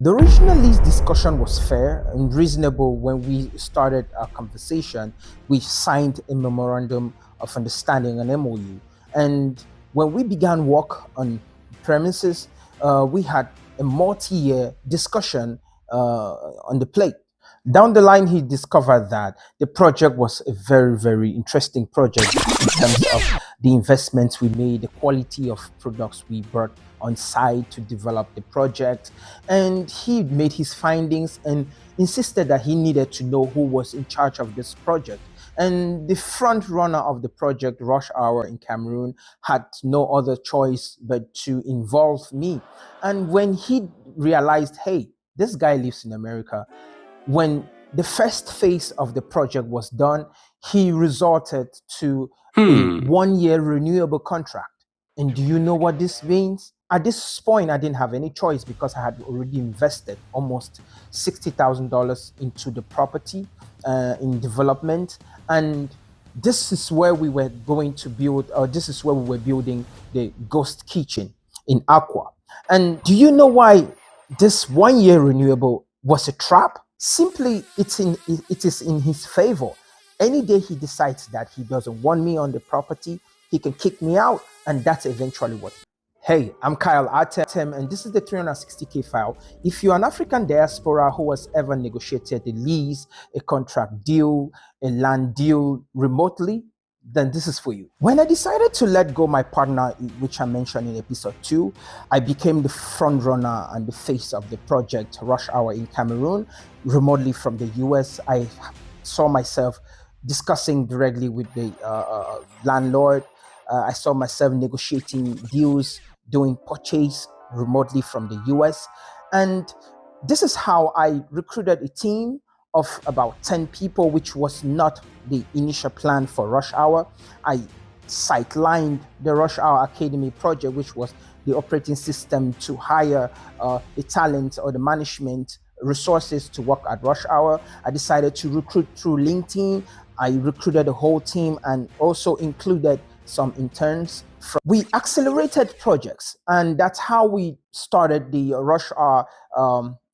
The original lease discussion was fair and reasonable. When we started our conversation, we signed a memorandum of understanding, an MOU. And when we began work on premises, we had a multi year discussion on the plate. Down the line, he discovered that the project was a very, very interesting project in terms of the investments we made, the quality of products we brought on site to develop the project. And he made his findings and insisted that he needed to know who was in charge of this project. And the front runner of the project, Rush Hour in Cameroon, had no other choice but to involve me. And when he realized, hey, this guy lives in America, when the first phase of the project was done, he resorted to a Hmm. 1 year renewable contract. And do you know what this means? At this point, I didn't have any choice because I had already invested almost $60,000 into the property in development. And this is where we were going to build, or this is where we were building the ghost kitchen in Aqua. And do you know why this 1 year renewable was a trap? Simply, it is in his favor. Any day he decides that he doesn't want me on the property, he can kick me out, and that's eventually what. Hey, I'm Kyle Atem, and this is the 360K file. If you're an African diaspora who has ever negotiated a lease, a contract deal, a land deal remotely, then this is for you. When I decided to let go my partner, which I mentioned in episode 2, I became the front runner and the face of the project Rush Hour in Cameroon, remotely from the US. I saw myself discussing directly with the landlord. I saw myself negotiating deals, doing purchase remotely from the US. And this is how I recruited a team of about 10 people, which was not the initial plan for Rush Hour. I sidelined the Rush Hour Academy project, which was the operating system to hire the talent or the management resources to work at Rush Hour. I decided to recruit through LinkedIn. I recruited the whole team and also included some interns. We accelerated projects, and that's how we started the Rush Hour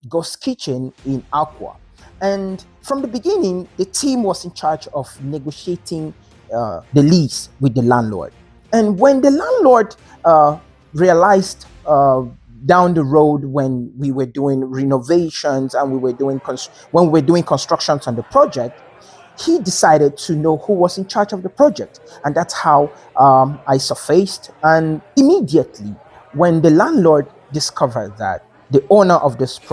Ghost Kitchen in Aqua. And from the beginning, the team was in charge of negotiating the lease with the landlord. And when the landlord realized down the road, when we were doing renovations and when we were doing constructions on the project, he decided to know who was in charge of the project. And that's how I surfaced. And immediately, when the landlord discovered that the owner of this project